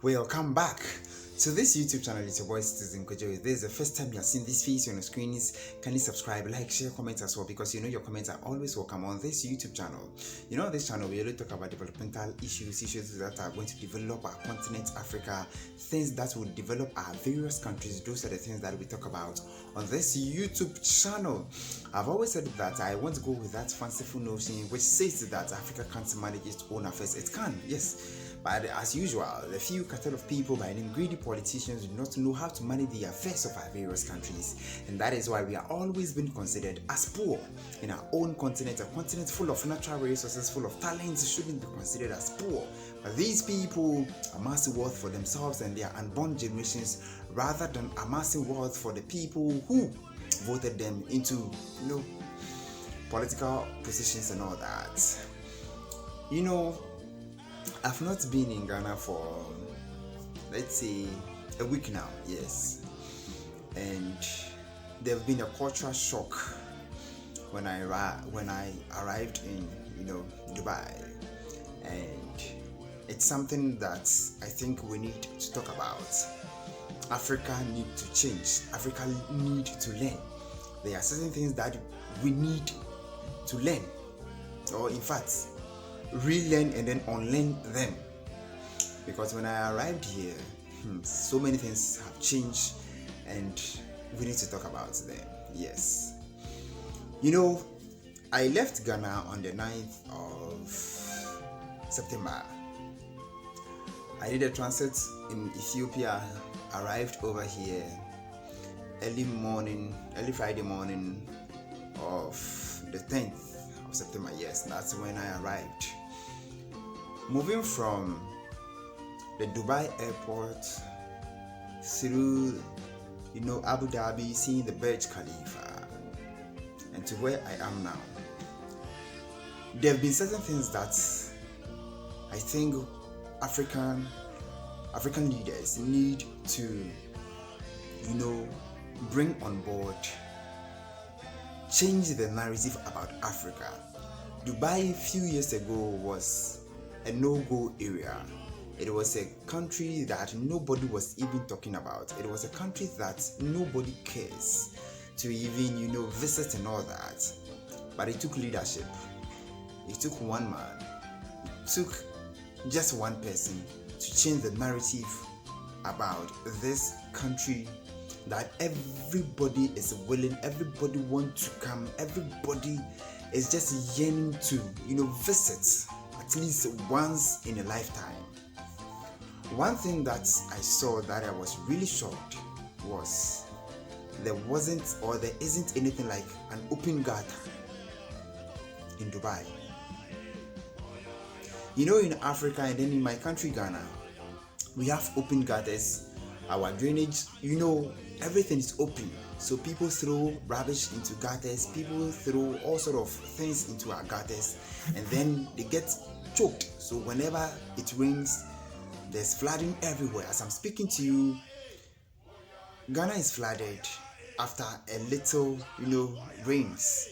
Welcome back to this YouTube channel. It's your boy Citizen QWADJO. If this is the first time you have seen this face on the screens, kindly subscribe, like, share, comment as well, because your comments are always welcome on this YouTube channel. On this channel we really talk about developmental issues that are going to develop our continent Africa, things that will develop our various countries. Those are the things that we talk about on this YouTube channel. I've always said that I want to go with that fanciful notion which says that Africa can't manage its own affairs. It can, yes. But as usual, the few cartel of people by name greedy politicians do not know how to manage the affairs of our various countries. And that is why we are always been considered as poor in our own continent. A continent full of natural resources, full of talents, shouldn't be considered as poor. But these people amass wealth for themselves and their unborn generations, rather than amassing wealth for the people who voted them into, political positions and all that. I've not been in Ghana for, let's say, a week now, yes. And there have been a cultural shock when I arrived in, Dubai. And it's something that I think we need to talk about. Africa need to change. Africa need to learn. There are certain things that we need to learn, or in fact, relearn and then unlearn them. Because when I arrived here, so many things have changed and we need to talk about them. Yes. I left Ghana on the 9th of September. I did a transit in Ethiopia, arrived over here early Friday morning of the 10th of September. Yes, that's when I arrived. Moving from the Dubai airport through, Abu Dhabi, seeing the Burj Khalifa, and to where I am now, there have been certain things that I think African leaders need to, bring on board, change the narrative about Africa. Dubai a few years ago was a no-go area. It was a country that nobody was even talking about. It was a country that nobody cares to even, visit and all that. But it took leadership. It took one man. It took just one person to change the narrative about this country, that everybody is willing, everybody wants to come, everybody is just yearning to, visit at least once in a lifetime. One thing that I saw that I was really shocked was there isn't anything like an open gutter in Dubai. In Africa and then in my country Ghana, we have open gutters. Our drainage, everything is open. So people throw rubbish into gutters, people throw all sort of things into our gutters, and then they get choked. So whenever it rains, there's flooding everywhere. As I'm speaking to you, Ghana is flooded after a little, rains.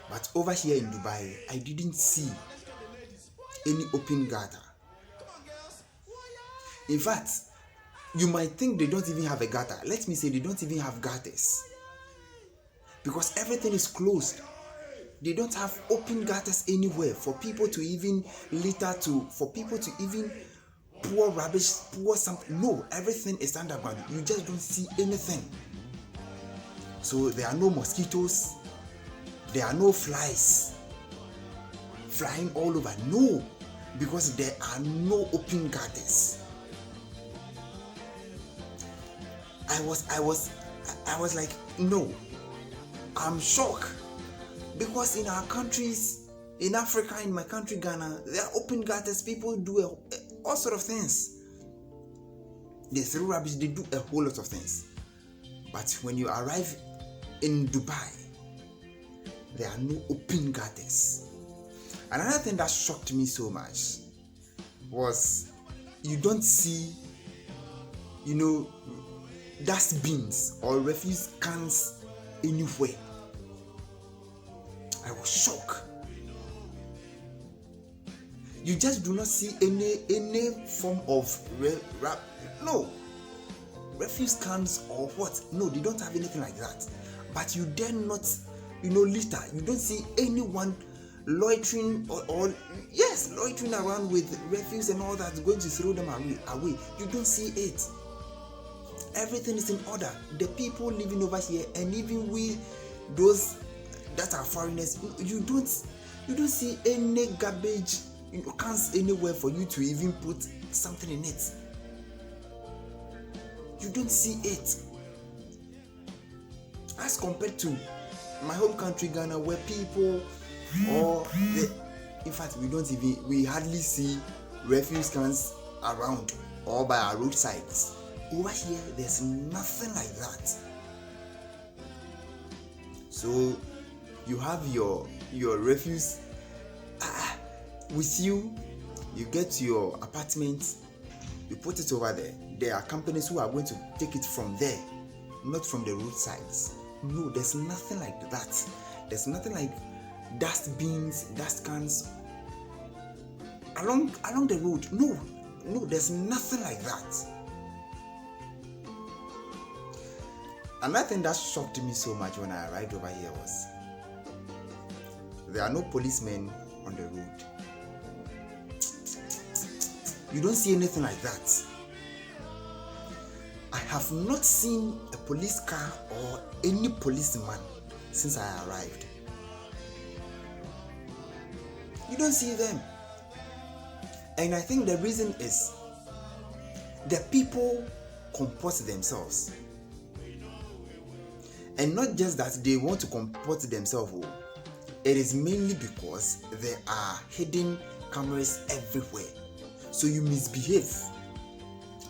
But over here in Dubai, I didn't see any open gutter. In fact, you might think they don't even have a gutter. Let me say they don't even have gutters, because everything is closed. They don't have open gutters anywhere for people to even litter to, for people to even pour rubbish, pour something. No, everything is underground. You just don't see anything. So there are no mosquitoes. There are no flies flying all over. No, because there are no open gutters. I was like, no, I'm shocked, because in our countries, in Africa, in my country Ghana, there are open gutters. People do all sort of things. They throw rubbish, they do a whole lot of things. But when you arrive in Dubai, there are no open gutters. Another thing that shocked me so much was you don't see, dustbins or refuse cans anywhere. I was shocked. You just do not see any form of no refuse cans or what. No, they don't have anything like that. But you dare not, litter. You don't see anyone loitering or yes, loitering around with refuse and all that, going to throw them away. You don't see it. Everything is in order. The people living over here, and even we, those that are foreigners, you don't see any garbage cans anywhere for you to even put something in it. You don't see it. As compared to my home country Ghana, where people in fact we hardly see refuse cans around or by our roadsides. Over here, there's nothing like that. So you have your refuse with you. You get to your apartment, you put it over there. There are companies who are going to take it from there, not from the roadsides. No, there's nothing like that. There's nothing like dust bins, dust cans along the road. No, there's nothing like that. Another thing that shocked me so much when I arrived over here was there are no policemen on the road. You don't see anything like that. I have not seen a police car or any policeman since I arrived. You don't see them. And I think the reason is the people comport themselves. And not just that they want to comport themselves. It is mainly because there are hidden cameras everywhere. So you misbehave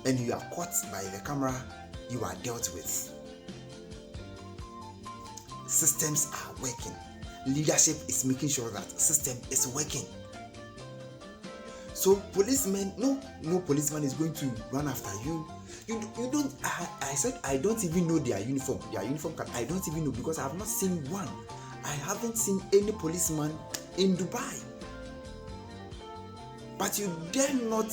and you are caught by the camera, you are dealt with. Systems are working. Leadership is making sure that system is working. So policemen, no policeman is going to run after you. You don't. I said I don't even know their uniform. Their uniform card. I don't even know because I have not seen one. I haven't seen any policeman in Dubai. But you dare not,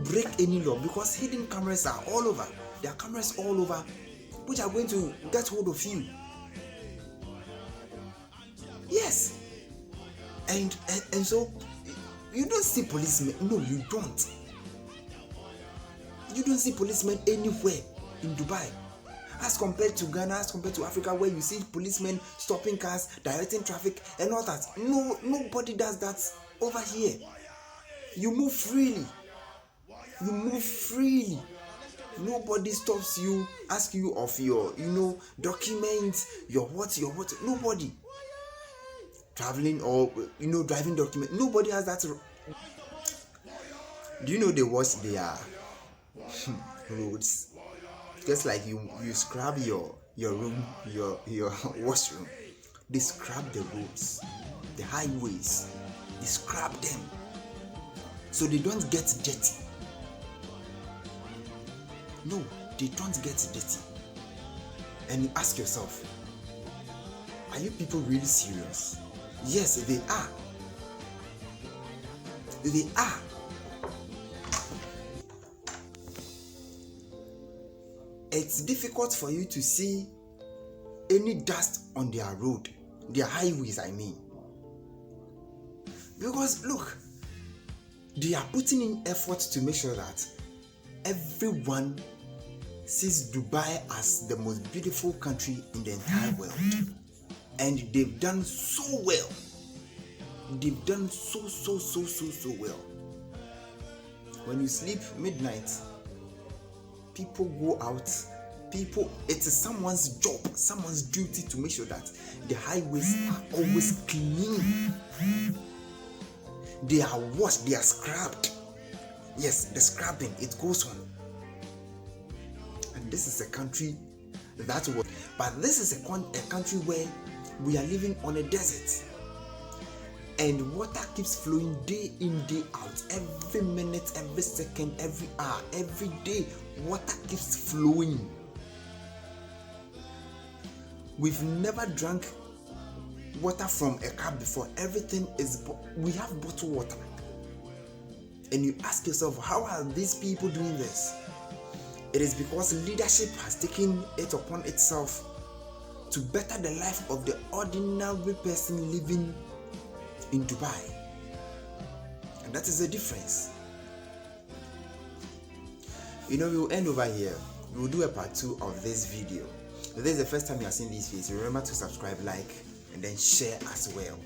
break any law because hidden cameras are all over. There are cameras all over which are going to get hold of you. Yes. And so you don't see policemen. No, you don't. You don't see policemen anywhere in Dubai. As compared to Ghana, as compared to Africa, where you see policemen stopping cars, directing traffic, and all that. No, nobody does that over here. You move freely. You move freely. Nobody stops you, asks you of your, documents, your what. Nobody. Traveling or, driving document. Nobody has that. Do you know they wash their roads? Just like you scrub your room, your washroom. They scrub the roads, the highways. They scrub them so they don't get dirty. No, they don't get dirty. And you ask yourself, are you people really serious? Yes, they are. They are. It's difficult for you to see any dust on their road, their highways, I mean. Because look, they are putting in effort to make sure that everyone sees Dubai as the most beautiful country in the entire world. And they've done so well. They've done so well. When you sleep midnight, people go out. It is someone's job, someone's duty to make sure that the highways are always clean. They are washed, they are scrubbed. Yes, the scrubbing, it goes on. And this is a country that was, but this is a country where we are living on a desert. And water keeps flowing day in, day out. Every minute, every second, every hour, every day, water keeps flowing. We've never drank water from a cup before. Everything is, we have bottled water. and you ask yourself, how are these people doing this? It is because leadership has taken it upon itself to better the life of the ordinary person living in Dubai. And that is the difference. We will end over here. We will do a part 2 of this video. If this is the first time you are seeing this video, remember to subscribe, like, and then share as well.